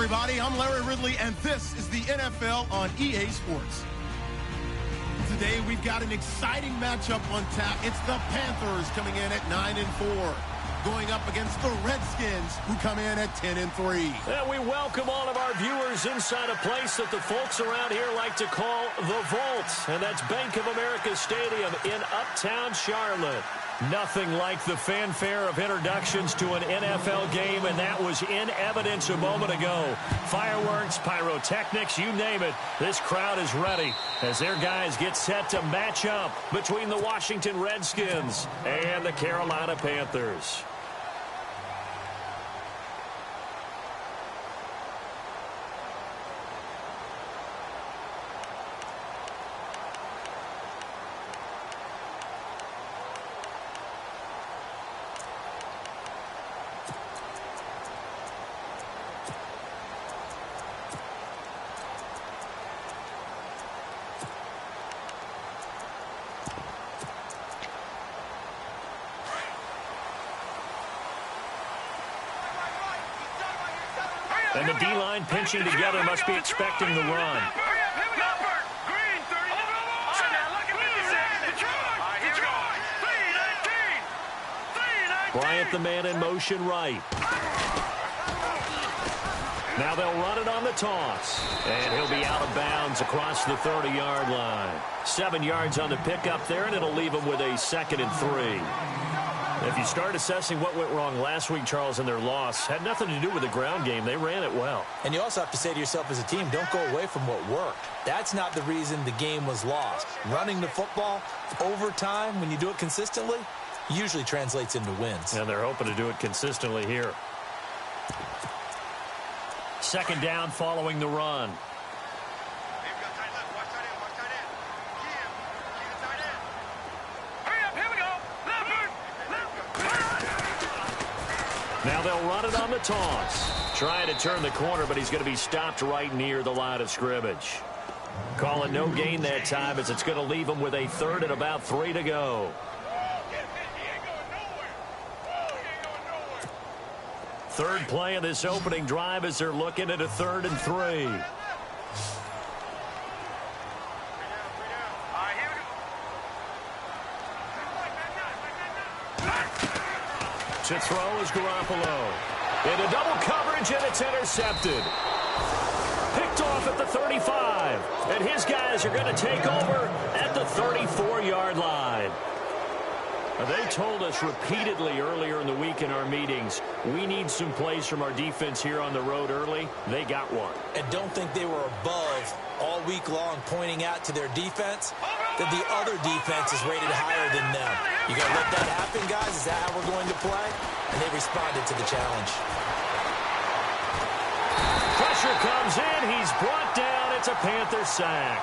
everybody. I'm Larry Ridley, and this is the NFL on EA Sports. Today, we've got an exciting matchup on tap. It's the Panthers coming in at 9-4, going up against the Redskins, who come in at 10-3. And we welcome all of our viewers inside a place that the folks around here like to call the Vault, and that's Bank of America Stadium in Uptown Charlotte. Nothing like the fanfare of introductions to an NFL game, and that was in evidence a moment ago. Fireworks, pyrotechnics, you name it. This crowd is ready as their guys get set to match up between the Washington Redskins and the Carolina Panthers. And the D-line pinching together must be expecting the run. Bryant, the man in motion right. Now they'll run it on the toss. And he'll be out of bounds across the 30-yard line. 7 yards on the pickup there, and it'll leave him with a 2nd and 3. If you start assessing what went wrong last week, Charles, in their loss, had nothing to do with the ground game. They ran it well. And you also have to say to yourself as a team, don't go away from what worked. That's not the reason the game was lost. Running the football over time, when you do it consistently, usually translates into wins. And they're hoping to do it consistently here. 2nd down following the run. Now they'll run it on the toss. Trying to turn the corner, but he's going to be stopped right near the line of scrimmage. Call it no gain that time, as it's going to leave him with a 3rd and about 3 to go. 3rd play of this opening drive as they're looking at a 3rd and 3. To throw is Garoppolo. Into double coverage, and it's intercepted. Picked off at the 35. And his guys are going to take over at the 34-yard line. They told us repeatedly earlier in the week in our meetings, we need some plays from our defense here on the road early. They got one. And don't think they were above all week long pointing out to their defense that the other defense is rated higher than them. You got to let that happen, guys. Is that how we're going to play? And they responded to the challenge. Pressure comes in. He's brought down. It's a Panther sack.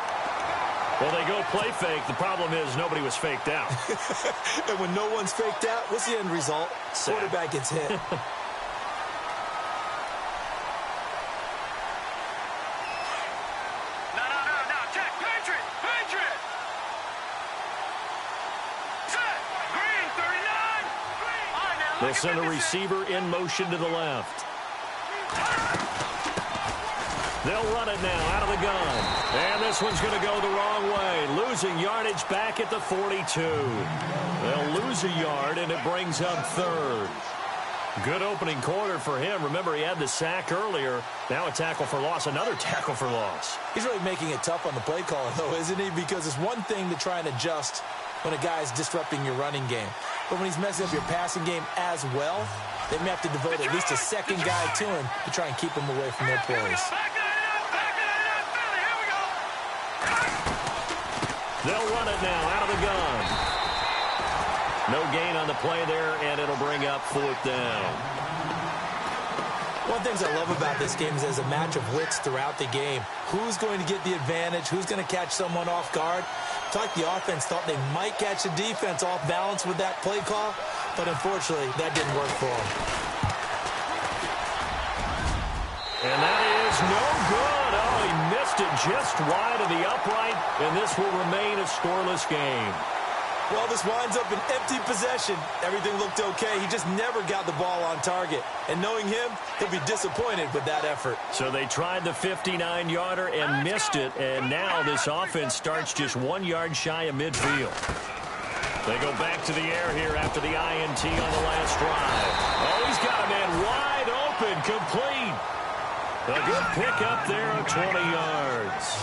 Well, they go play fake. The problem is nobody was faked out. And when no one's faked out, what's the end result? Quarterback gets hit. They'll send a receiver in motion to the left. They'll run it now out of the gun. And this one's going to go the wrong way. Losing yardage back at the 42. They'll lose a yard, and it brings up 3rd. Good opening quarter for him. Remember, he had the sack earlier. Now a tackle for loss, another tackle for loss. He's really making it tough on the play caller, though, isn't he? Because it's one thing to try and adjust when a guy's disrupting your running game. But when he's messing up your passing game as well, they may have to devote at least a 2nd guy to him to try and keep him away from their plays. They'll run it now out of the gun. No gain on the play there, and it'll bring up 4th down. One of the things I love about this game is there's a match of wits throughout the game. Who's going to get the advantage? Who's going to catch someone off guard? It's like the offense thought they might catch the defense off balance with that play call, but unfortunately, that didn't work for them. And that is no good. Oh, he missed it just wide of the upright, and this will remain a scoreless game. Well, this winds up an empty possession. Everything looked okay. He just never got the ball on target. And knowing him, he'll be disappointed with that effort. So they tried the 59-yarder and missed it, and now this offense starts just 1 yard shy of midfield. They go back to the air here after the INT on the last drive. Oh, he's got a man wide open, complete. A good pickup there of 20 yards.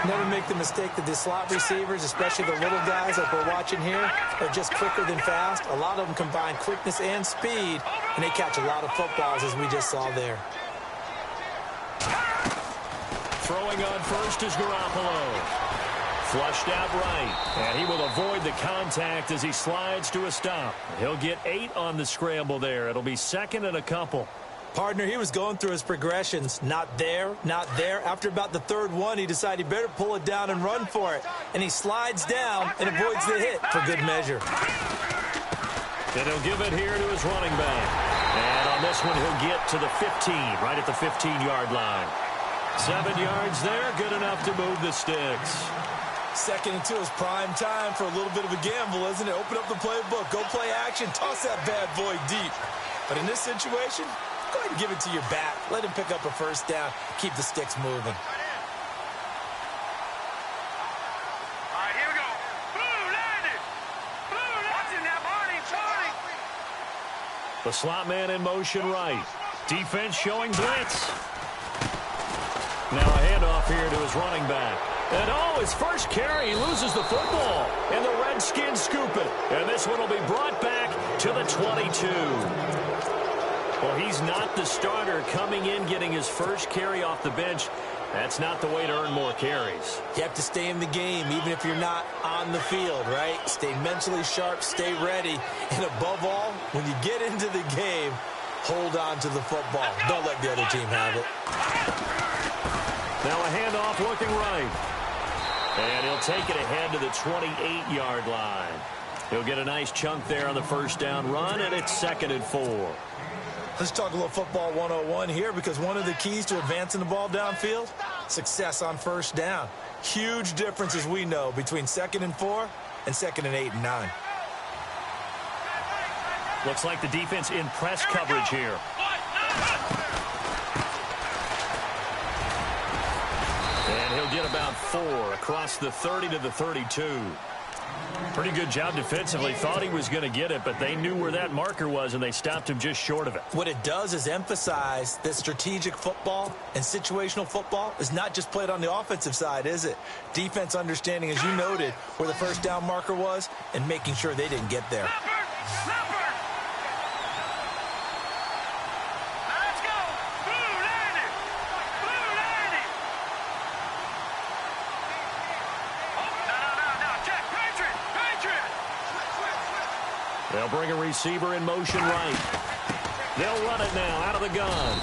Never make the mistake that the slot receivers, especially the little guys like we're watching here, are just quicker than fast. A lot of them combine quickness and speed, and they catch a lot of footballs, as we just saw there. Throwing on first is Garoppolo. Flushed out right, and he will avoid the contact as he slides to a stop. He'll get 8 on the scramble there. It'll be second and a couple. Partner, he was going through his progressions. Not there, not there. After about the third one, he decided he better pull it down and run for it. And he slides down and avoids the hit for good measure. And he'll give it here to his running back. And on this one, he'll get to the 15, right at the 15-yard line. 7 yards there, good enough to move the sticks. 2nd and 2 is prime time for a little bit of a gamble, isn't it? Open up the playbook, go play action, toss that bad boy deep. But in this situation, go ahead and give it to your back. Let him pick up a first down. Keep the sticks moving. All right, here we go. Blue landed. Blue watching that body, Charlie. The slot man in motion right. Defense showing blitz. Now a handoff here to his running back. And oh, his first carry, he loses the football. And the Redskins scoop it. And this one will be brought back to the 22. Well, he's not the starter coming in, getting his first carry off the bench. That's not the way to earn more carries. You have to stay in the game, even if you're not on the field, right? Stay mentally sharp, stay ready. And above all, when you get into the game, hold on to the football. Don't let the other team have it. Now a handoff looking right. And he'll take it ahead to the 28-yard line. He'll get a nice chunk there on the first down run, and it's 2nd and 4. Let's talk a little football 101 here, because one of the keys to advancing the ball downfield, success on first down. Huge difference, as we know, between 2nd and 4 and 2nd and 8 and 9. Looks like the defense in press coverage here. And he'll get about 4 across the 30 to the 32. Pretty good job defensively. Thought he was going to get it, but they knew where that marker was, and they stopped him just short of it. What it does is emphasize that strategic football and situational football is not just played on the offensive side, is it? Defense understanding, as you noted, where the first down marker was and making sure they didn't get there. They'll bring a receiver in motion right. They'll run it now out of the gun.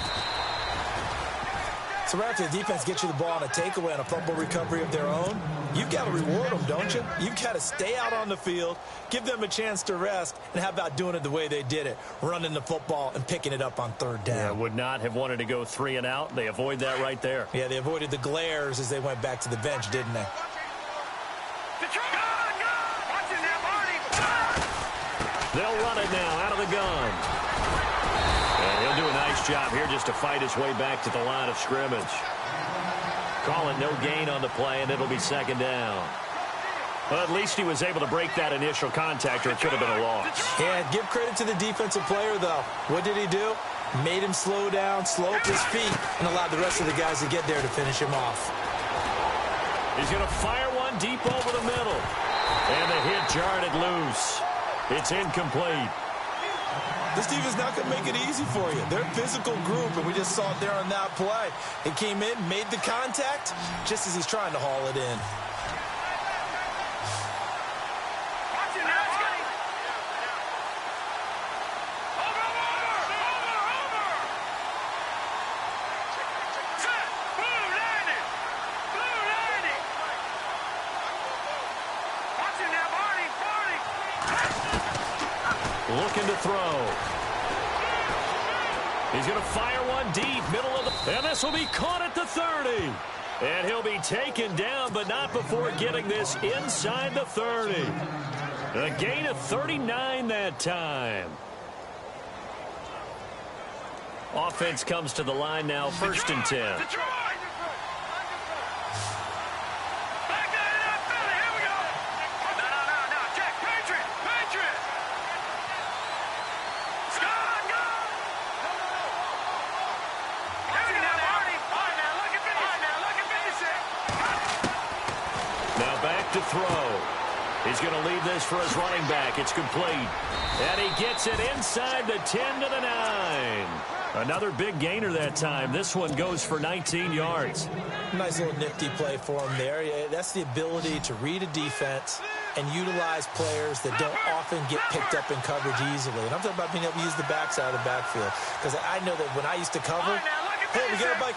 So right after the defense gets you the ball on a takeaway and a fumble recovery of their own, you've got to reward them, don't you? You've got to stay out on the field, give them a chance to rest, and how about doing it the way they did it, running the football and picking it up on 3rd down. Yeah, would not have wanted to go 3 and out. They avoid that right there. Yeah, they avoided the glares as they went back to the bench, didn't they? They'll run it now out of the gun. And he'll do a nice job here just to fight his way back to the line of scrimmage. Call it no gain on the play, and it'll be 2nd down. Well, at least he was able to break that initial contact, or it could have been a loss. Yeah, give credit to the defensive player, though. What did he do? Made him slow down, slow up his feet, and allowed the rest of the guys to get there to finish him off. He's going to fire one deep over the middle. And the hit jarred it loose. It's incomplete. This defense not going to make it easy for you. They're a physical group, and we just saw it there on that play. It came in, made the contact, just as he's trying to haul it in. Looking to throw. He's going to fire one deep, middle of the... And this will be caught at the 30. And he'll be taken down, but not before getting this inside the 30. A gain of 39 that time. Offense comes to the line now, 1st and 10. Detroit! Back that up, Philly. Here we go. No. Jack, Patriot. Scott, go. Here we go, Marty. All right, now look at finish it. Now back to throw. He's going to leave this for his running back. It's complete. And he gets it inside the 10 to the 9. Another big gainer that time. This one goes for 19 yards. Nice little nifty play for him there. Yeah, that's the ability to read a defense and utilize players that don't often get picked up in coverage easily. And I'm talking about being able to use the backside of the backfield. Because I know that when I used to cover, hey, we got everybody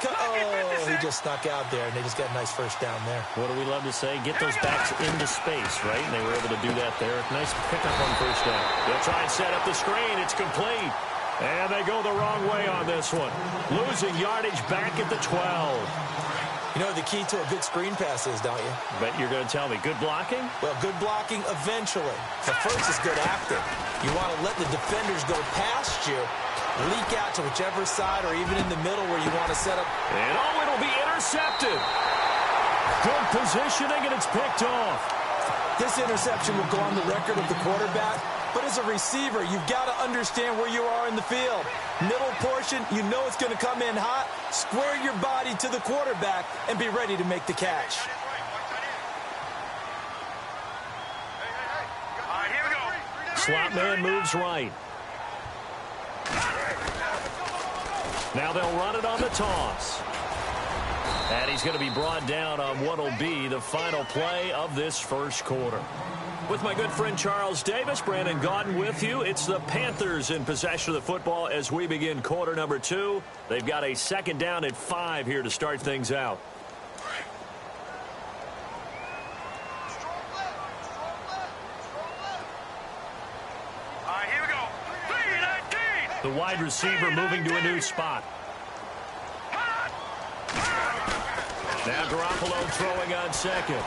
he just snuck out there, and they just got a nice first down there. What do we love to say? Get those backs into space, right? And they were able to do that there. Nice pickup on first down. They'll try and set up the screen. It's complete. And they go the wrong way on this one. Losing yardage back at the 12. You know what the key to a good screen pass is, don't you? Bet you're going to tell me. Good blocking? Well, good blocking eventually. But first is good acting. You want to let the defenders go past you, leak out to whichever side or even in the middle where you want to set up. And it'll be intercepted. Good positioning, and it's picked off. This interception will go on the record of the quarterback. But as a receiver, you've got to understand where you are in the field. Middle portion, you know it's going to come in hot. Square your body to the quarterback and be ready to make the catch. All right, here we go. Slot man moves right. Now they'll run it on the toss. And he's going to be brought down on what will be the final play of this first quarter. With my good friend Charles Davis, Brandon Gaudin with you. It's the Panthers in possession of the football as we begin quarter number 2. They've got a 2nd down at 5 here to start things out. All right, here we go. 3-19. The wide receiver moving to a new spot. Now Garoppolo throwing on 2nd.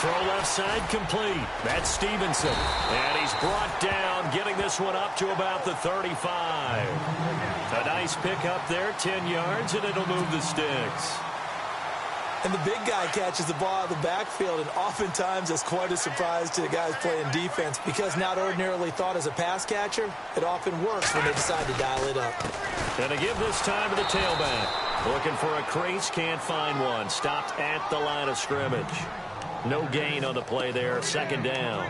Throw left side complete. That's Stevenson. And he's brought down, getting this one up to about the 35. A nice pick up there, 10 yards, and it'll move the sticks. And the big guy catches the ball out of the backfield, and oftentimes it's quite a surprise to the guys playing defense because not ordinarily thought as a pass catcher, it often works when they decide to dial it up. And to give this time to the tailback. Looking for a crease, can't find one. Stopped at the line of scrimmage. No gain on the play there, 2nd down.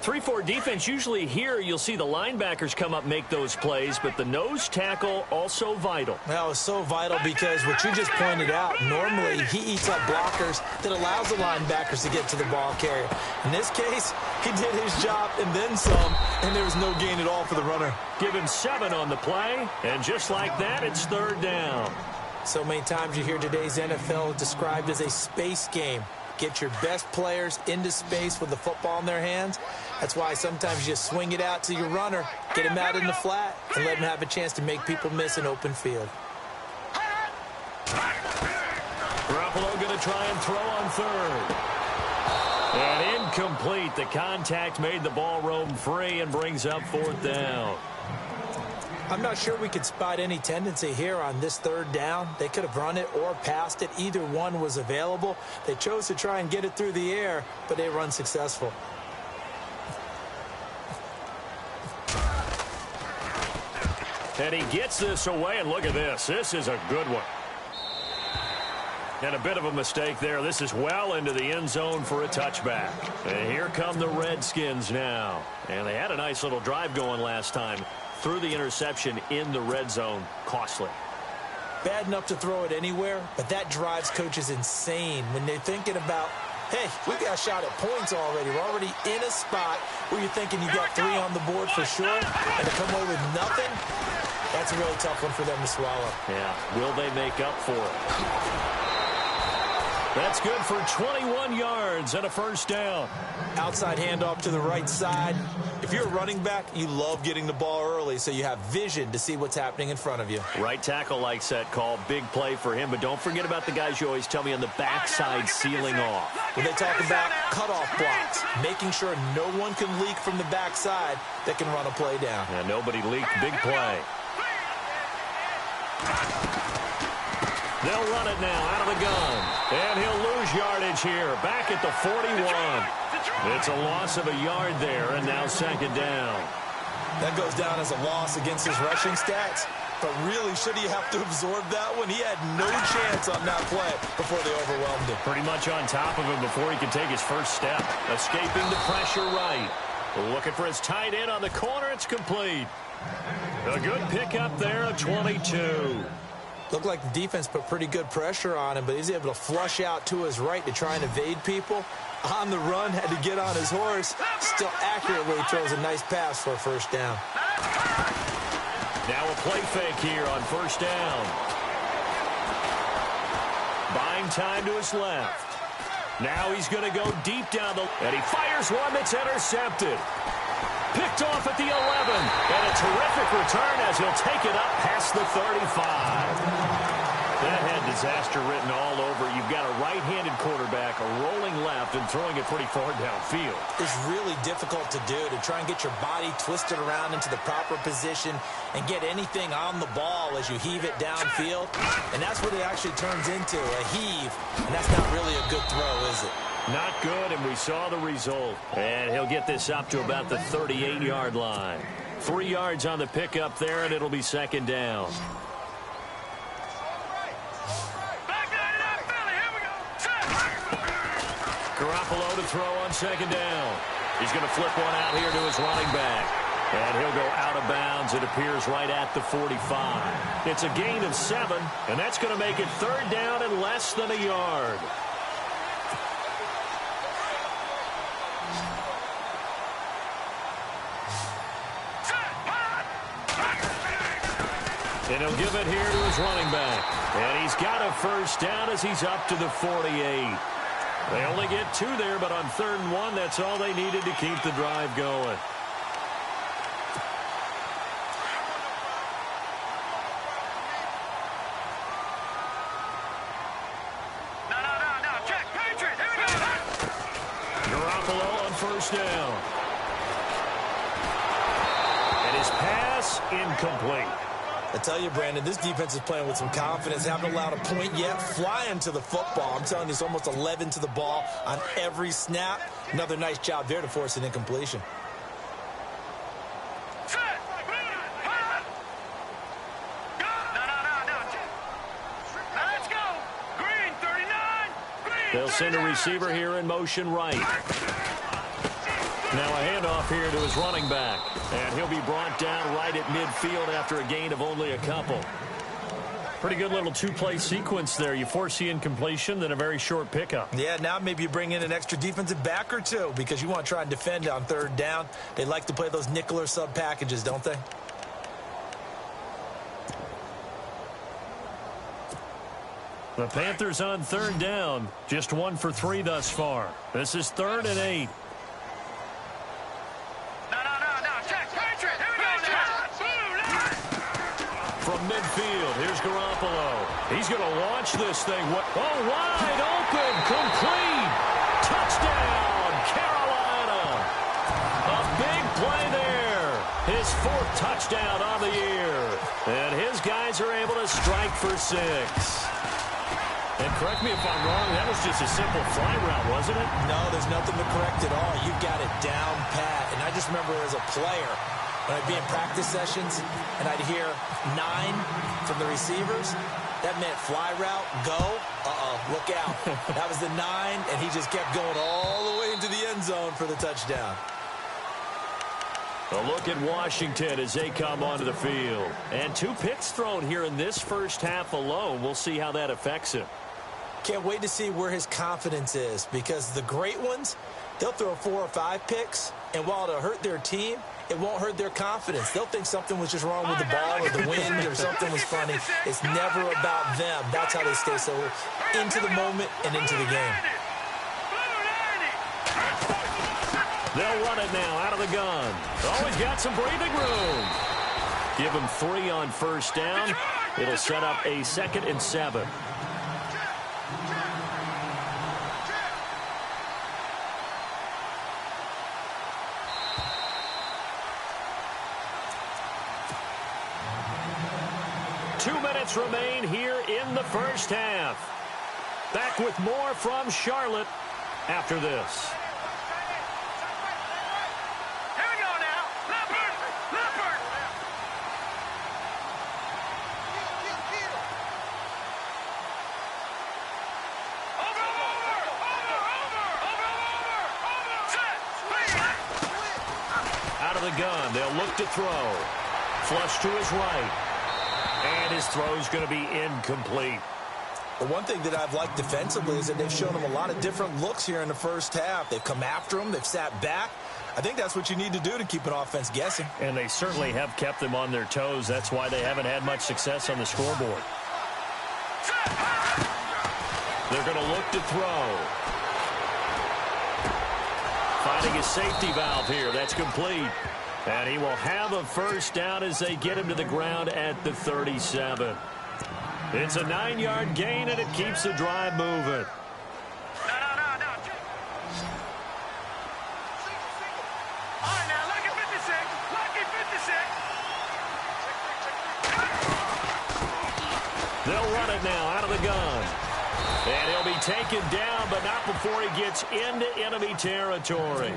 3-4 defense, usually here you'll see the linebackers come up, make those plays, but the nose tackle also vital. Well, it's so vital because what you just pointed out, normally he eats up blockers that allows the linebackers to get to the ball carrier. In this case, he did his job and then some, and there was no gain at all for the runner. Give him 7 on the play, and just like that, it's 3rd down. So many times you hear today's NFL described as a space game. Get your best players into space with the football in their hands. That's why sometimes you just swing it out to your runner, get him out in the flat, and let him have a chance to make people miss an open field. Garoppolo going to try and throw on 3rd. And incomplete. The contact made the ball roam free and brings up 4th down. I'm not sure we could spot any tendency here on this 3rd down. They could have run it or passed it. Either one was available. They chose to try and get it through the air, but they run successful. And he gets this away, and look at this. This is a good one. And a bit of a mistake there. This is well into the end zone for a touchback. And here come the Redskins now. And they had a nice little drive going last time. Through the interception in the red zone. Costly. Bad enough to throw it anywhere, but that drives coaches insane when they're thinking about, hey, we got a shot at points already. We're already in a spot where you're thinking you got 3 on the board for sure, and to come away with nothing, that's a really tough one for them to swallow. Yeah, will they make up for it? That's good for 21 yards and a first down. Outside handoff to the right side. If you're a running back, you love getting the ball early so you have vision to see what's happening in front of you. Right tackle likes that call. Big play for him, but don't forget about the guys you always tell me on the backside sealing off. When they talk about cutoff blocks, making sure no one can leak from the backside that can run a play down. And nobody leaked. Big play. They'll run it now out of the gun. And he'll lose yardage here. Back at the 41. It's a loss of a yard there, and now second down. That goes down as a loss against his rushing stats. But really, should he have to absorb that one? He had no chance on that play before they overwhelmed him. Pretty much on top of him before he could take his first step. Escaping the pressure right. Looking for his tight end on the corner. It's complete. A good pickup there, a 22. Looked like the defense put pretty good pressure on him, but he's able to flush out to his right to try and evade people. On the run, had to get on his horse. Still accurately throws a nice pass for a first down. Now a play fake here on first down. Buying time to his left. Now he's going to go deep down the... And he fires one that's intercepted. Picked off at the 11. And a terrific return as he'll take it up past the 35. That had disaster written all over. You've got a right-handed quarterback, a rolling left, and throwing it pretty far downfield. It's really difficult to do, to try and get your body twisted around into the proper position and get anything on the ball as you heave it downfield. And that's what it actually turns into, a heave. And that's not really a good throw, is it? Not good, and we saw the result. And he'll get this up to about the 38-yard line. 3 yards on the pickup there, and it'll be second down. Garoppolo to throw on second down. He's going to flip one out here to his running back. And he'll go out of bounds, it appears, right at the 45. It's a gain of 7, and that's going to make it third down and less than a yard. And he'll give it here to his running back. And he's got a first down as he's up to the 48. They only get 2 there, but on 3rd and 1, that's all they needed to keep the drive going. No. Check. Patriot. Here we go. Garoppolo on first down. And his pass incomplete. I tell you, Brandon, this defense is playing with some confidence. Haven't allowed a point yet. Flying to the football. I'm telling you, it's almost 11 to the ball on every snap. Another nice job there to force an incompletion. Let's go. Green, 39. Green. They'll send a receiver here in motion right. Now a handoff here to his running back. And he'll be brought down right at midfield after a gain of only a couple. Pretty good little 2-play sequence there. You force the incompletion, then a very short pickup. Yeah, now maybe you bring in an extra defensive back or 2 because you want to try and defend on 3rd down. They like to play those nickel or sub packages, don't they? The Panthers on 3rd down. Just 1 for 3 thus far. This is 3rd and 8. From midfield, here's Garoppolo. He's going to launch this thing. Oh, wide open, complete. Touchdown, Carolina. A big play there. His 4th touchdown on the year. And his guys are able to strike for 6. And correct me if I'm wrong, that was just a simple fly route, wasn't it? No, there's nothing to correct at all. You've got it down pat. And I just remember as a player, when I'd be in practice sessions and I'd hear 9 from the receivers, that meant fly route, go, look out. That was the 9, and he just kept going all the way into the end zone for the touchdown. A look at Washington as they come onto the field. And 2 picks thrown here in this first half alone. We'll see how that affects him. Can't wait to see where his confidence is, because the great ones, they'll throw 4 or 5 picks, and while it'll hurt their team, it won't hurt their confidence. They'll think something was just wrong with the ball or the wind or something was funny. It's never about them. That's how they stay so into the moment and into the game. They'll run it now out of the gun. Oh, he's got some breathing room. Give him 3 on first down. It'll set up a 2nd and 7. Remain here in the first half. Back with more from Charlotte after this. Here we go now. Leopard! Leopard! Over! Out of the gun. They'll look to throw. Flush to his right. And his throw's going to be incomplete. The one thing that I've liked defensively is that they've shown him a lot of different looks here in the first half. They've come after him. They've sat back. I think that's what you need to do to keep an offense guessing. And they certainly have kept them on their toes. That's why they haven't had much success on the scoreboard. They're going to look to throw. Finding his safety valve here. That's complete. And he will have a first down as they get him to the ground at the 37. It's a 9-yard gain, and it keeps the drive moving. No. All right, now, lucky 56. Lucky 56. They'll run it now out of the gun. And he'll be taken down, but not before he gets into enemy territory.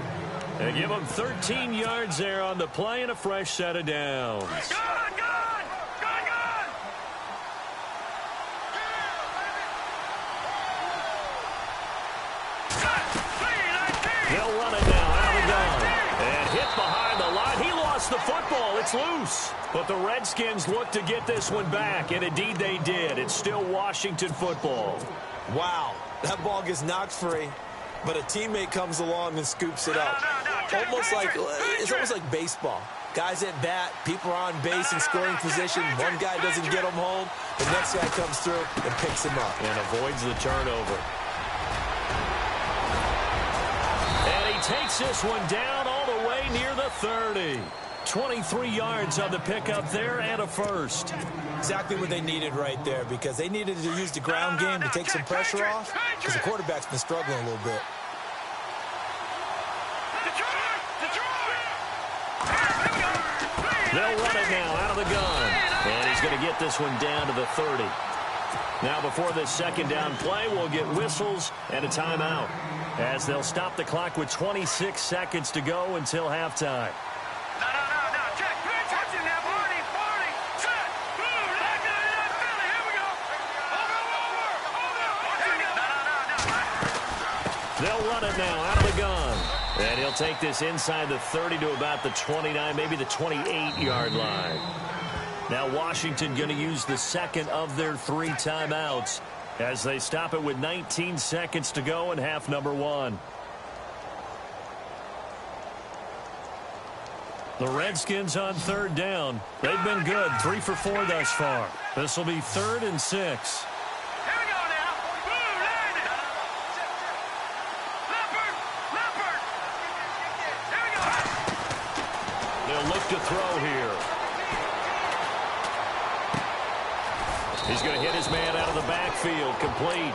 And give him 13 yards there on the play and a fresh set of downs. Good! They'll run it now out of the gun. And hit behind the line. He lost the football. It's loose. But the Redskins look to get this one back, and indeed they did. It's still Washington football. Wow, that ball gets knocked free, but a teammate comes along and scoops it up. It's almost like baseball. Guys at bat, people are on base in scoring position. One guy doesn't get him home. The next guy comes through and picks him up. And avoids the turnover. And he takes this one down all the way near the 30. 23 yards on the pickup there and a first. Exactly what they needed right there, because they needed to use the ground game to take some pressure off, because the quarterback's been struggling a little bit. They'll run it now out of the gun. And he's going to get this one down to the 30. Now before this second down play, we'll get whistles and a timeout, as they'll stop the clock with 26 seconds to go until halftime. They'll run it now out of the gun. And he'll take this inside the 30 to about the 29, maybe the 28-yard line. Now Washington going to use the second of their 3 timeouts as they stop it with 19 seconds to go in half number 1. The Redskins on third down. They've been good, 3 for 4 thus far. This will be 3rd and 6. To throw here. He's going to hit his man out of the backfield. Complete.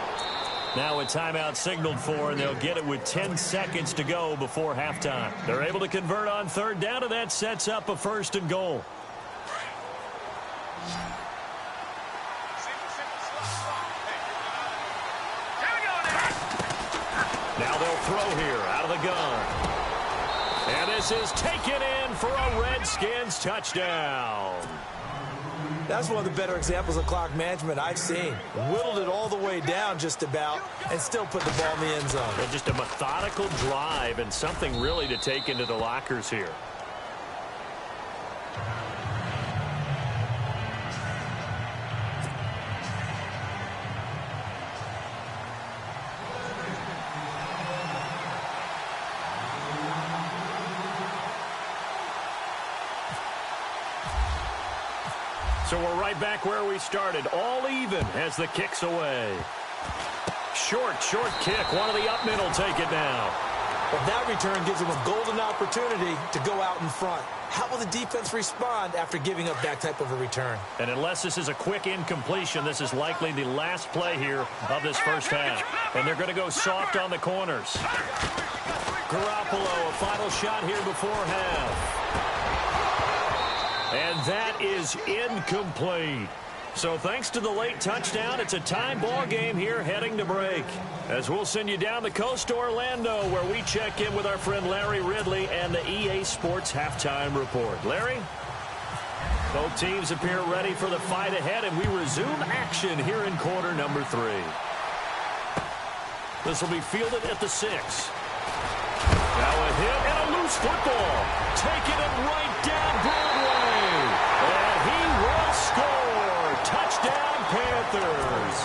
Now a timeout signaled for, and they'll get it with 10 seconds to go before halftime. They're able to convert on third down, and that sets up a 1st and goal. Now they'll throw here out of the gun. And this is taken in for a Redskins touchdown. That's one of the better examples of clock management I've seen. Whittled it all the way down just about and still put the ball in the end zone. And just a methodical drive and something really to take into the lockers here. So we're right back where we started. All even as the kick's away. Short kick. One of the up men will take it now. Well, that return gives them a golden opportunity to go out in front. How will the defense respond after giving up that type of a return? And unless this is a quick incompletion, this is likely the last play here of this first half. And they're going to go soft on the corners. Garoppolo, a final shot here before half. And that is incomplete. So thanks to the late touchdown, it's a tie ball game here heading to break. As we'll send you down the coast to Orlando, where we check in with our friend Larry Ridley and the EA Sports Halftime Report. Larry? Both teams appear ready for the fight ahead, and we resume action here in quarter number 3. This will be fielded at the 6. Now a hit and a loose football. Taking it right down Broadway. And he will score. Touchdown, Panthers.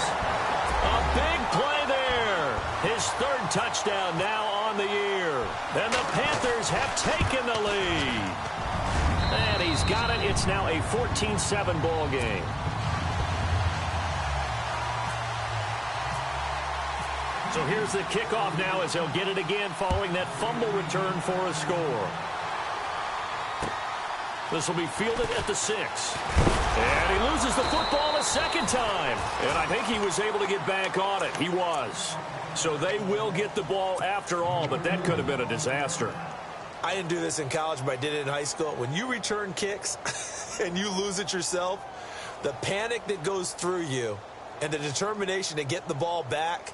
A big play there. His 3rd touchdown now on the year. And the Panthers have taken the lead. And he's got it. It's now a 14-7 ball game. So here's the kickoff now as he'll get it again following that fumble return for a score. This will be fielded at the 6. And he loses the football a second time. And I think he was able to get back on it. He was. So they will get the ball after all, but that could have been a disaster. I didn't do this in college, but I did it in high school. When you return kicks and you lose it yourself, the panic that goes through you and the determination to get the ball back,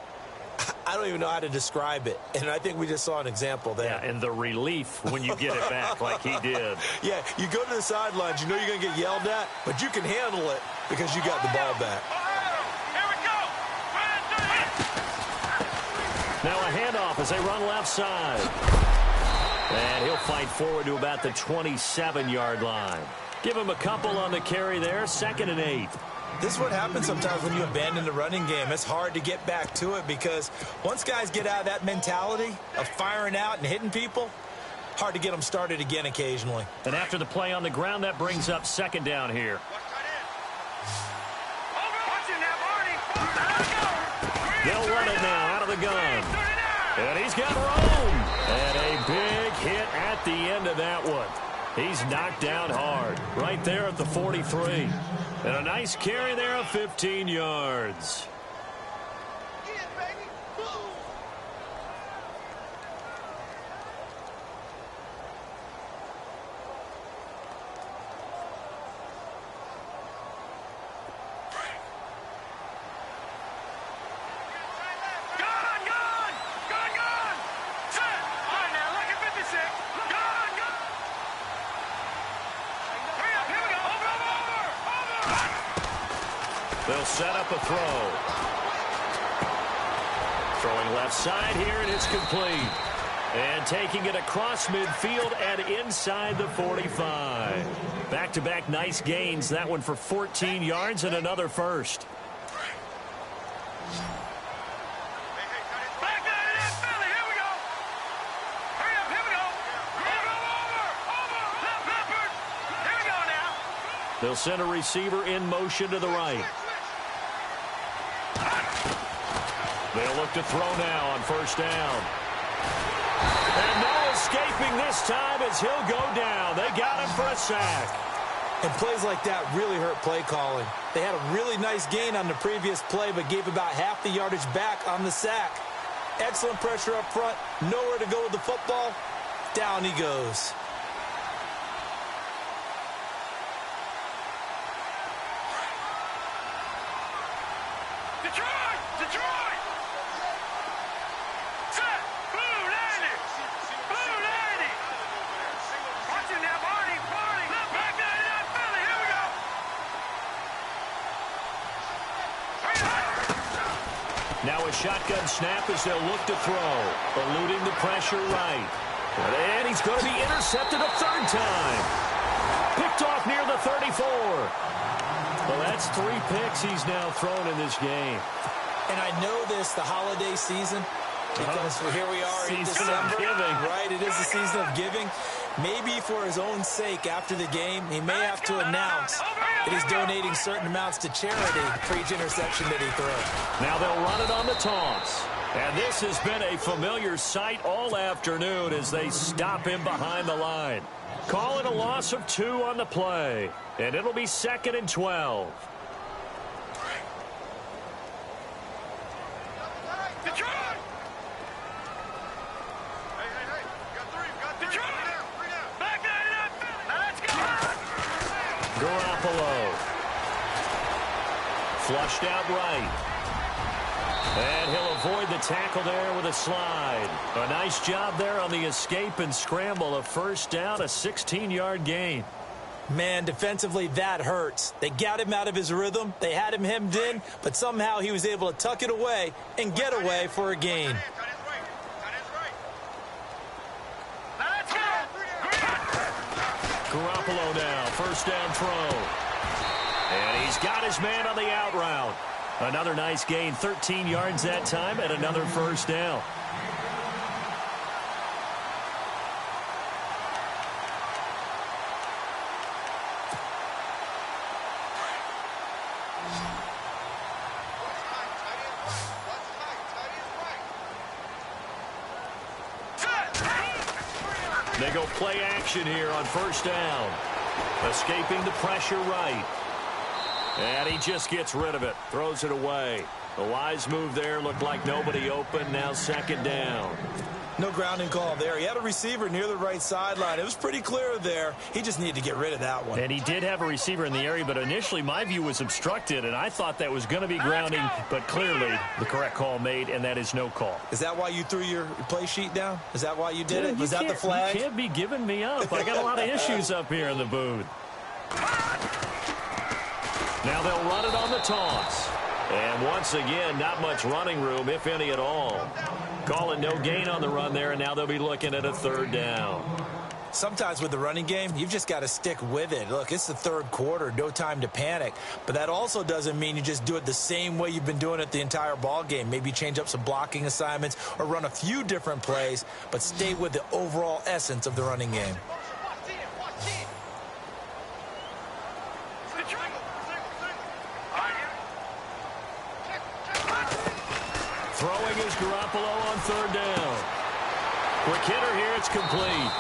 I don't even know how to describe it. And I think we just saw an example there. Yeah, and the relief when you get it back like he did. Yeah, you go to the sidelines, you know you're going to get yelled at, but you can handle it because you got the ball back. Here we go. Now a handoff as they run left side. And he'll fight forward to about the 27-yard line. Give him a couple on the carry there, 2nd and 8. This is what happens sometimes when you abandon the running game. It's hard to get back to it because once guys get out of that mentality of firing out and hitting people, hard to get them started again occasionally. And after the play on the ground, that brings up 2nd down here. They'll run it now out of the gun. And he's got room. And a big hit at the end of that one. He's knocked down hard right there at the 43. And a nice carry there of 15 yards. They'll set up a throw. Throwing left side here, and it's complete. And taking it across midfield and inside the 45. Back-to-back nice gains. That one for 14 yards and another first. They'll send a receiver in motion to the right. They'll look to throw now on 1st down. And no escaping this time as he'll go down. They got him for a sack. And plays like that really hurt play calling. They had a really nice gain on the previous play, but gave about half the yardage back on the sack. Excellent pressure up front. Nowhere to go with the football. Down he goes. Now a shotgun snap as they'll look to throw. Eluding the pressure right. And he's going to be intercepted a 3rd time. Picked off near the 34. Well, that's 3 picks he's now thrown in this game. And I know this, the holiday season, because here we are in December. Right, it is the season of giving. Maybe for his own sake after the game, he may have to announce and he's donating certain amounts to charity for each interception that he throws. Now they'll run it on the toss. And this has been a familiar sight all afternoon as they stop him behind the line. Call it a loss of 2 on the play. And it'll be 2nd and 12. Garoppolo. Flushed out right. And he'll avoid the tackle there with a slide. A nice job there on the escape and scramble. A first down, a 16-yard gain. Man, defensively, that hurts. They got him out of his rhythm. They had him hemmed in, but somehow he was able to tuck it away and get away for a gain. Garoppolo now, first down throw. And he's got his man on the out route. Another nice gain, 13 yards that time, and another first down. They go play action here on first down. Escaping the pressure right. And he just gets rid of it. Throws it away. A wise move there. Looked like nobody open. Now 2nd down. No grounding call there. He had a receiver near the right sideline. It was pretty clear there. He just needed to get rid of that one. And he did have a receiver in the area, but initially my view was obstructed, and I thought that was going to be grounding, but clearly the correct call made, and that is no call. Is that why you threw your play sheet down? Is that why you did it? Was that the flag? You can't be giving me up. I got a lot of issues up here in the booth. Now they'll run it on the toss. And once again, not much running room, if any at all. Calling no gain on the run there, and now they'll be looking at a 3rd down. Sometimes with the running game, you've just got to stick with it. Look, it's the 3rd quarter, no time to panic. But that also doesn't mean you just do it the same way you've been doing it the entire ball game. Maybe change up some blocking assignments or run a few different plays, but stay with the overall essence of the running game. Throwing is Garoppolo on 3rd down. Quick hitter here, it's complete.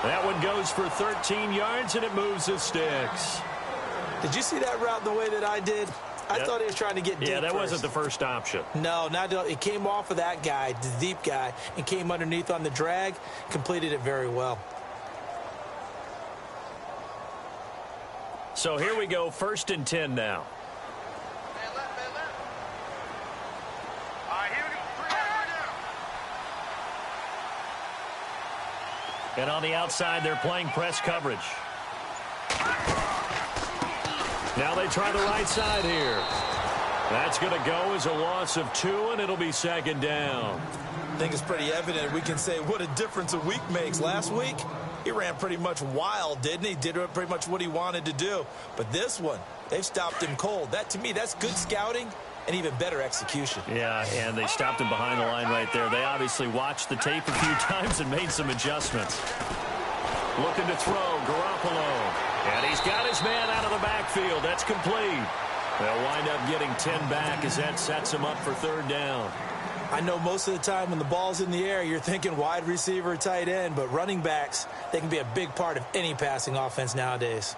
That one goes for 13 yards, and it moves the sticks. Did you see that route the way that I did? I thought he was trying to get deep. Yeah, that wasn't the first option. No, it came off of that guy, the deep guy, and came underneath on the drag, completed it very well. So here we go, 1st and 10 now. And on the outside, they're playing press coverage. Now they try the right side here. That's going to go as a loss of 2, and it'll be 2nd down. I think it's pretty evident. We can say what a difference a week makes. Last week, he ran pretty much wild, didn't he? Did pretty much what he wanted to do. But this one, they've stopped him cold. That, to me, that's good scouting and even better execution. Yeah, and they stopped him behind the line right there. They obviously watched the tape a few times and made some adjustments. Looking to throw, Garoppolo. And he's got his man out of the backfield. That's complete. They'll wind up getting 10 back as that sets him up for 3rd down. I know most of the time when the ball's in the air, you're thinking wide receiver, tight end, but running backs, they can be a big part of any passing offense nowadays.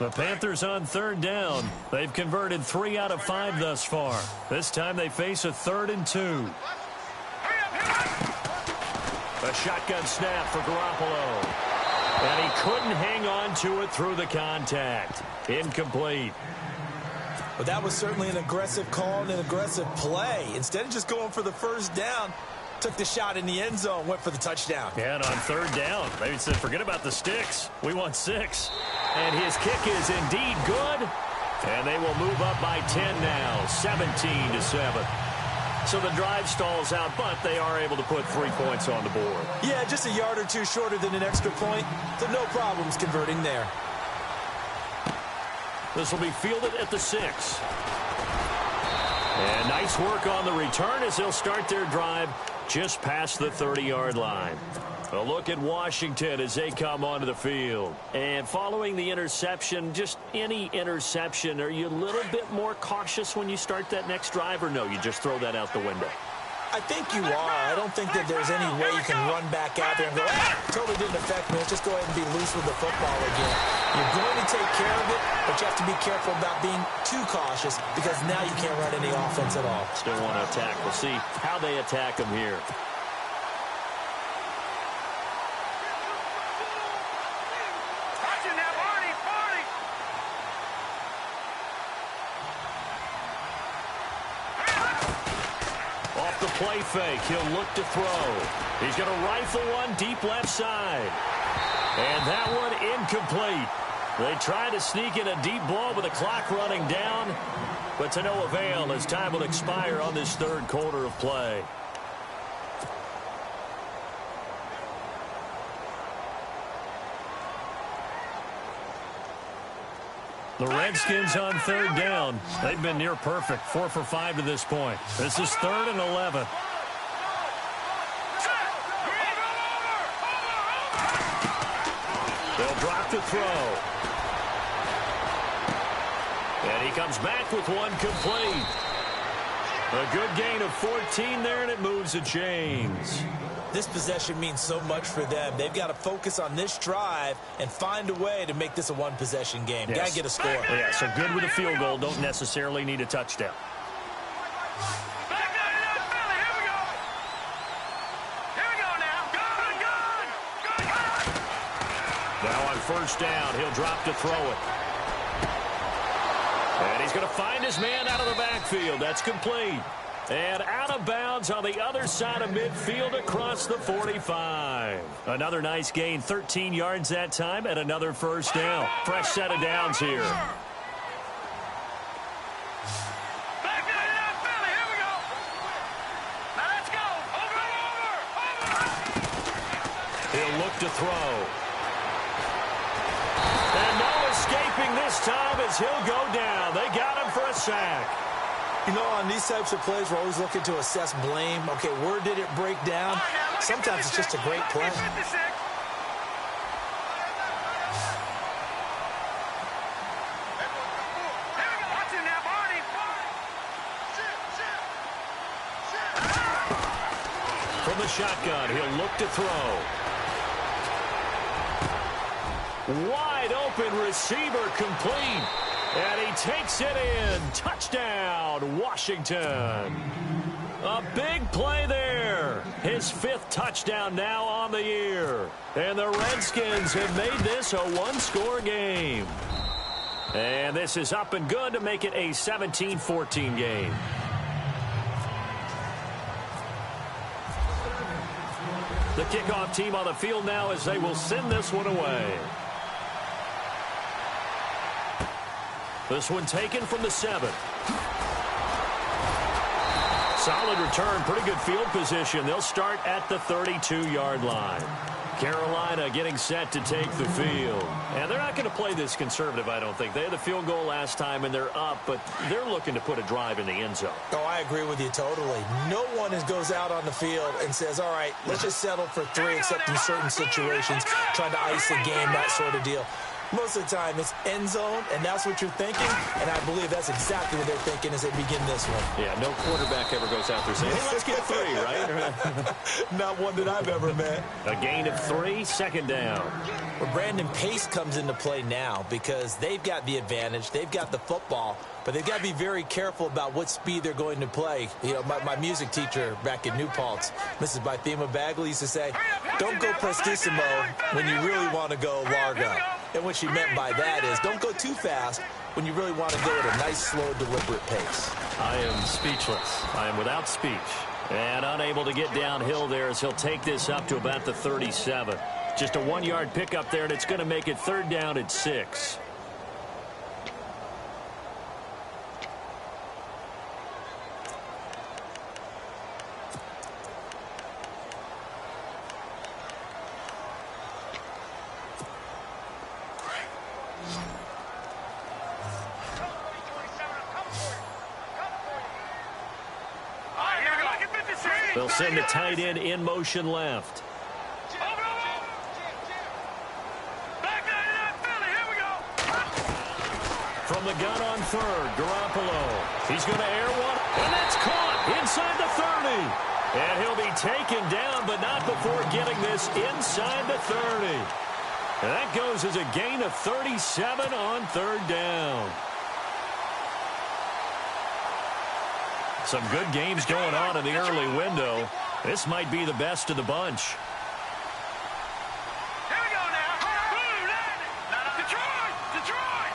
The Panthers on 3rd down. They've converted 3 out of 5 thus far. This time they face a 3rd and 2. A shotgun snap for Garoppolo. And he couldn't hang on to it through the contact. Incomplete. But that was certainly an aggressive call and an aggressive play. Instead of just going for the first down, took the shot in the end zone, went for the touchdown. Yeah, and on 3rd down, they said, forget about the sticks. We want 6. And his kick is indeed good. And they will move up by 10 now, 17-7. So the drive stalls out, but they are able to put 3 points on the board. Yeah, just a yard or two shorter than an extra point. So no problems converting there. This will be fielded at the 6. And nice work on the return as they'll start their drive just past the 30-yard line. A look at Washington as they come onto the field. And following the interception, just any interception, are you a little bit more cautious when you start that next drive, or no, you just throw that out the window? I think you are. I don't think that there's any way you can run back out there and go, totally didn't affect me. Let's just go ahead and be loose with the football again. You're going to take care of it, but you have to be careful about being too cautious because now you can't run any offense at all. Still want to attack. We'll see how they attack them here. Play fake. He'll look to throw. He's going to rifle one deep left side. And that one incomplete. They try to sneak in a deep ball with the clock running down, but to no avail as time will expire on this third quarter of play. The Redskins on third down. They've been near perfect, 4 for 5 to this point. This is 3rd and 11. They'll drop to throw. And he comes back with one complete. A good gain of 14 there, and it moves the chains. This possession means so much for them. They've got to focus on this drive and find a way to make this a one-possession game. Yes. Got to get a score. Yeah, so good with a field goal. Don't necessarily need a touchdown. Now on first down, he'll drop to throw it. And he's going to find his man out of the backfield. That's complete. And out of bounds on the other side of midfield across the 45. Another nice gain, 13 yards that time, and another first down. Fresh set of downs here. He'll look to throw. And no escaping this time as he'll go down. They got him for a sack. You know, on these types of plays, we're always looking to assess blame. Okay, where did it break down? Sometimes it's just a great play. From the shotgun, he'll look to throw. Wide open receiver complete. And he takes it in. Touchdown, Washington. A big play there. His 5th touchdown now on the year. And the Redskins have made this a one-score game. And this is up and good to make it a 17-14 game. The kickoff team on the field now as they will send this one away. This one taken from the 7. Solid return, pretty good field position. They'll start at the 32-yard line. Carolina getting set to take the field. And they're not going to play this conservative, I don't think. They had the field goal last time, and they're up, but they're looking to put a drive in the end zone. Oh, I agree with you totally. No one goes out on the field and says, all right, let's just settle for 3 except in certain situations, trying to ice a game, that sort of deal. Most of the time, it's end zone, and that's what you're thinking, and I believe that's exactly what they're thinking as they begin this one. Yeah, no quarterback ever goes out there saying, hey, let's get 3, right? Not one that I've ever met. A gain of 3, 2nd down. Well, Brandon, pace comes into play now because they've got the advantage. They've got the football, but they've got to be very careful about what speed they're going to play. You know, my music teacher back in New Paltz, Mrs. Bythema Bagley, used to say, don't go prestissimo when you really want to go largo. And what she meant by that is don't go too fast when you really want to go at a nice, slow, deliberate pace. I am speechless. I am without speech. And unable to get downhill there as he'll take this up to about the 37. Just a 1-yard pickup there, and it's going to make it 3rd down at 6. They'll send the tight end in motion left. From the gun on third, Garoppolo. He's going to air one, and that's caught inside the 30. And he'll be taken down, but not before getting this inside the 30. And that goes as a gain of 37 on third down. Some good games going on in the early window. This might be the best of the bunch. Here we go now. Detroit! Detroit!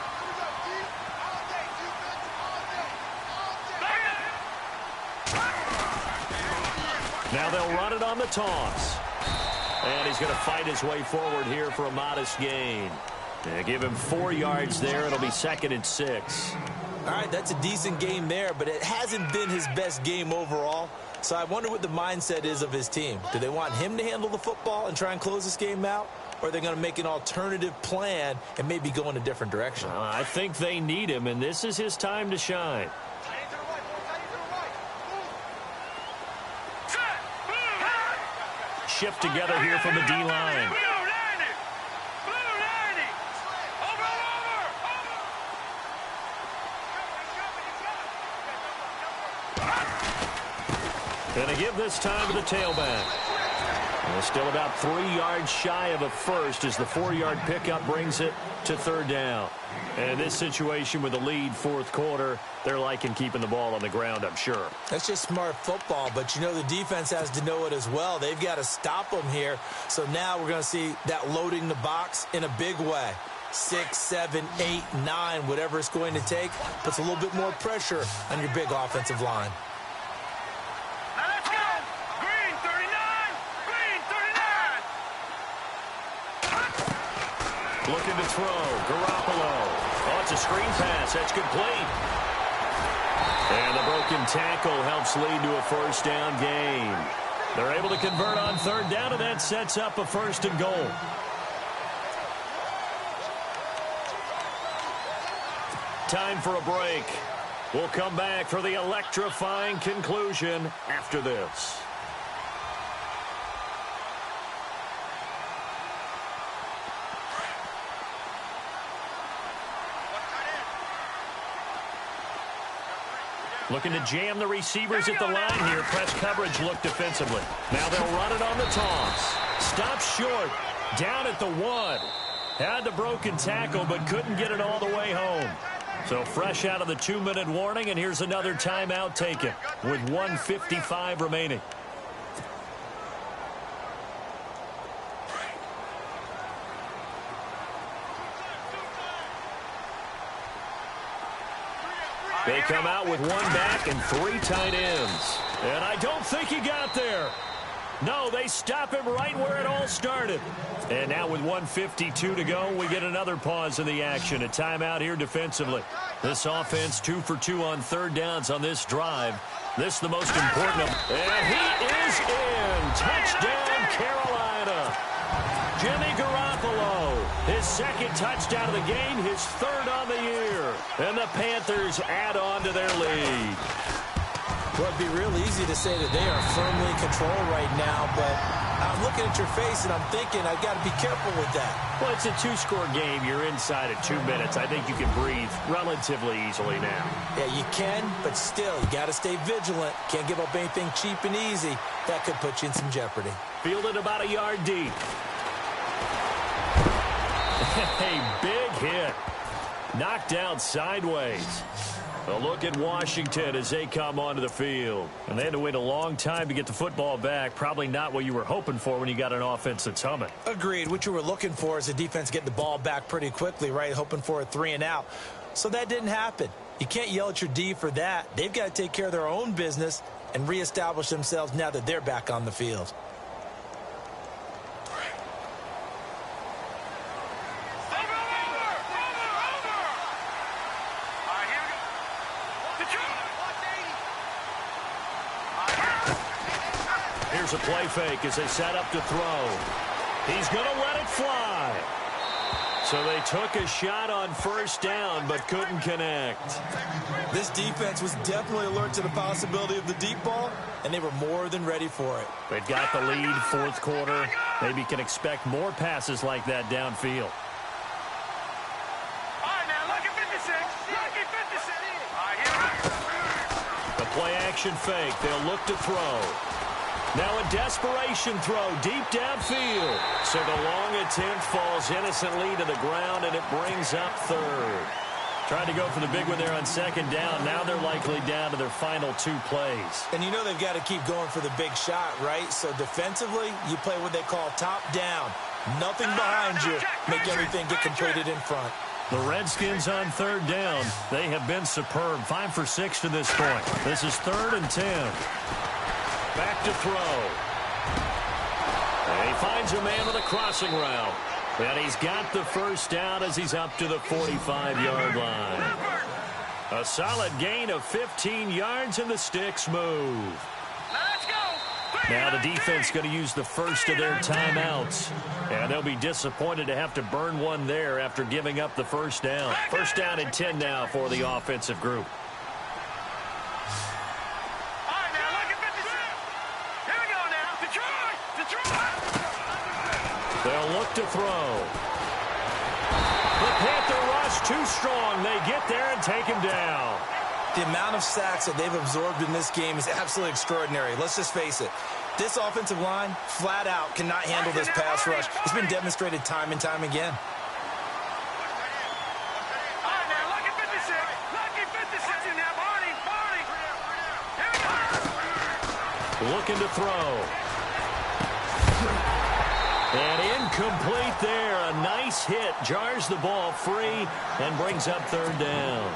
Now they'll run it on the toss. And he's going to fight his way forward here for a modest gain. They give him 4 yards there. It'll be 2nd and 6. All right, that's a decent game there, but it hasn't been his best game overall. So I wonder what the mindset is of his team. Do they want him to handle the football and try and close this game out? Or are they going to make an alternative plan and maybe go in a different direction? I think they need him, and this is his time to shine. Shift together here from the D-line. Gonna give this time to the tailback. And still about 3 yards shy of a first as the 4-yard pickup brings it to third down. And in this situation with the lead fourth quarter, they're liking keeping the ball on the ground, I'm sure. That's just smart football, but you know the defense has to know it as well. They've got to stop them here. So now we're going to see that loading the box in a big way. 6, 7, 8, 9, whatever it's going to take, puts a little bit more pressure on your big offensive line. Now let's go! Green 39! Green 39! Looking to throw. Garoppolo. Oh, it's a screen pass. That's complete. And the broken tackle helps lead to a first down gain. They're able to convert on third down, and that sets up a 1st and goal. Time for a break. We'll come back for the electrifying conclusion after this. Looking to jam the receivers at the line here. Press coverage look defensively. Now they'll run it on the toss. Stop short. Down at the 1. Had the broken tackle, but couldn't get it all the way home. So fresh out of the 2-minute warning, and here's another timeout taken with 1:55 remaining. They come out with 1 back and 3 tight ends. And I don't think he got there. No, they stop him right where it all started. And now with 1:52 to go, we get another pause in the action. A timeout here defensively. This offense 2 for 2 on third downs on this drive. This the most important of. And he is in. Touchdown, Carolina. Jimmy Garoppolo, his 2nd touchdown of the game, his 3rd on the year. And the Panthers add on to their lead. Well, it'd be real easy to say that they are firmly in control right now, but I'm looking at your face and I'm thinking I've got to be careful with that. Well, it's a 2-score game. You're inside at 2 minutes. I think you can breathe relatively easily now. Yeah, you can, but still, you got to stay vigilant. Can't give up anything cheap and easy. That could put you in some jeopardy. Fielded about a yard deep. A big hit. Knocked out sideways. A look at Washington as they come onto the field. And they had to wait a long time to get the football back. Probably not what you were hoping for when you got an offense that's humming. Agreed. What you were looking for is the defense getting the ball back pretty quickly, right? Hoping for a 3 and out. So that didn't happen. You can't yell at your D for that. They've got to take care of their own business and reestablish themselves now that they're back on the field. Here's a play fake as they set up to throw. He's going to let it fly. So they took a shot on first down, but couldn't connect. This defense was definitely alert to the possibility of the deep ball, and they were more than ready for it. They've got the lead, fourth quarter. Maybe can expect more passes like that downfield. All right, now, lucky 56. Lucky 56. All right, here we go. The play-action fake. They'll look to throw. Now a desperation throw deep downfield. So the long attempt falls innocently to the ground, and it brings up third. Tried to go for the big one there on second down. Now they're likely down to their final 2 plays. And you know they've got to keep going for the big shot, right? So defensively, you play what they call top down. Nothing behind you. Make everything get completed in front. The Redskins on third down. They have been superb. 5 for 6 to this point. This is 3rd and 10. Back to throw. And he finds a man with a crossing route. And he's got the first down as he's up to the 45-yard line. A solid gain of 15 yards, and the sticks move. Let's go. Now the defense going to use the first of their timeouts. And they'll be disappointed to have to burn one there after giving up the first down. First down and 10 now for the offensive group. They'll look to throw. The Panther rush too strong. They get there and take him down. The amount of sacks that they've absorbed in this game is absolutely extraordinary. Let's just face it. This offensive line, flat out, cannot handle this pass rush. It's been demonstrated time and time again. Looking to throw. And incomplete there. A nice hit. Jars the ball free and brings up third down.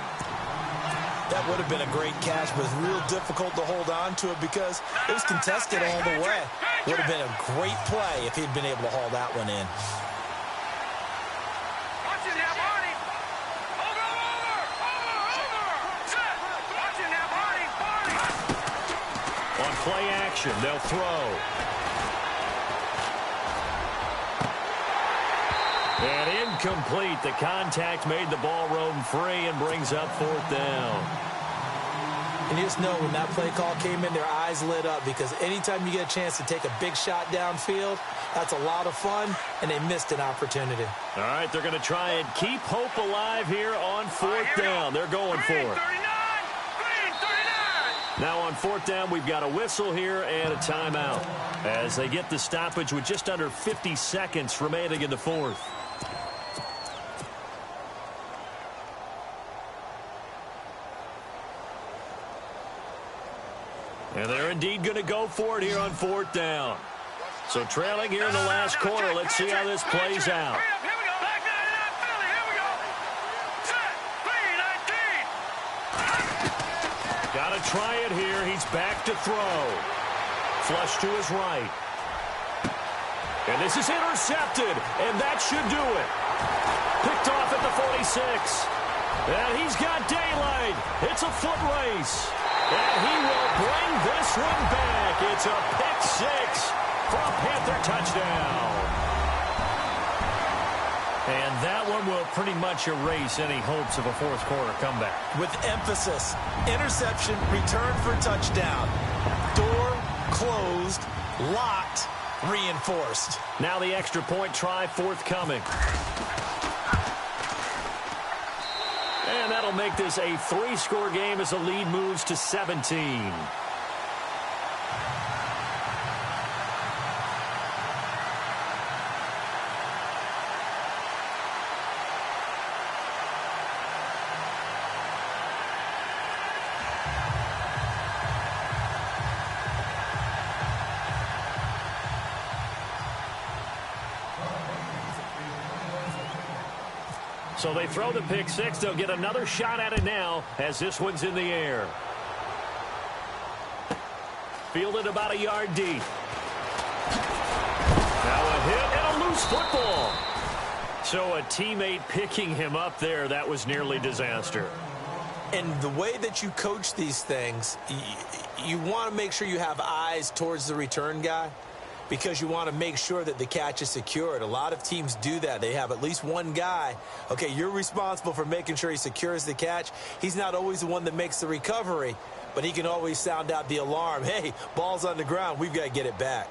That would have been a great catch, but it's real difficult to hold on to it because it was contested all the way. Would have been a great play if he'd been able to haul that one in. On play action, they'll throw. And incomplete. The contact made the ball roam free and brings up fourth down. And you just know when that play call came in, their eyes lit up because anytime you get a chance to take a big shot downfield, that's a lot of fun, and they missed an opportunity. All right, they're going to try and keep hope alive here on fourth down. They're going for it. Now on fourth down, we've got a whistle here and a timeout as they get the stoppage with just under 50 seconds remaining in the fourth. And they're indeed going to go for it here on fourth down. So trailing here in the last quarter. Let's see how this plays out. Got to try it here. He's back to throw. Flush to his right. And this is intercepted. And that should do it. Picked off at the 46. And he's got daylight. It's a foot race. And he will bring this one back. It's a pick six for a Panther touchdown. And that one will pretty much erase any hopes of a fourth quarter comeback. With emphasis, interception, return for touchdown. Door closed, locked, reinforced. Now the extra point try forthcoming. And that'll make this a 3-score game as the lead moves to 17. So they throw the pick six. They'll get another shot at it now as this one's in the air. Fielded about a yard deep. Now a hit and a loose football. So a teammate picking him up there, that was nearly disaster. And the way that you coach these things, you want to make sure you have eyes towards the return guy. because you want to make sure that the catch is secured. A lot of teams do that. They have at least one guy. Okay, you're responsible for making sure he secures the catch. He's not always the one that makes the recovery, but he can always sound out the alarm. Hey, ball's on the ground. We've got to get it back.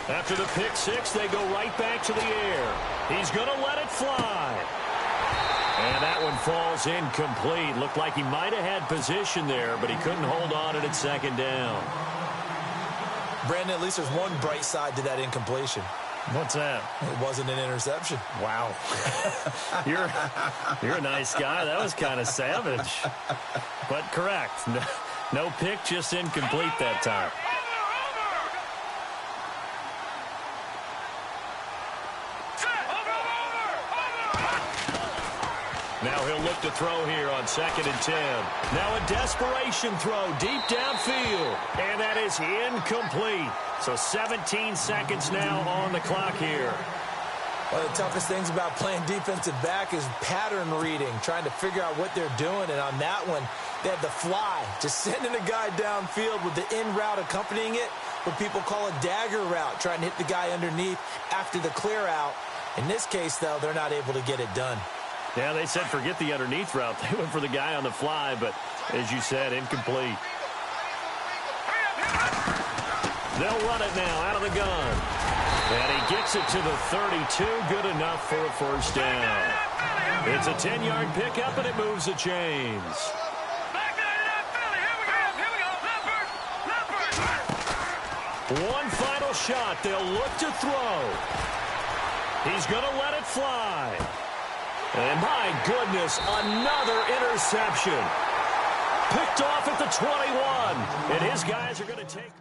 After the pick six, they go right back to the air. He's going to let it fly. And that one falls incomplete. Looked like he might have had position there, but he couldn't hold on at second down. Brandon, at least there's one bright side to that incompletion. What's that? It wasn't an interception. Wow. You're a nice guy. That was kind of savage. But correct. No pick, just incomplete that time. Now he'll look to throw here on 2nd and 10. Now a desperation throw deep downfield. And that is incomplete. So 17 seconds now on the clock here. One of the toughest things about playing defensive back is pattern reading, trying to figure out what they're doing. And on that one, they had the fly, just sending a guy downfield with the in route accompanying it, what people call a dagger route, trying to hit the guy underneath after the clear out. In this case, though, they're not able to get it done. Yeah, they said forget the underneath route. They went for the guy on the fly, but as you said, incomplete. They'll run it now out of the gun. And he gets it to the 32. Good enough for a first down. It's a 10-yard pickup, and it moves the chains. One final shot. They'll look to throw. He's going to let it fly. And my goodness, another interception. Picked off at the 21. And his guys are going to take...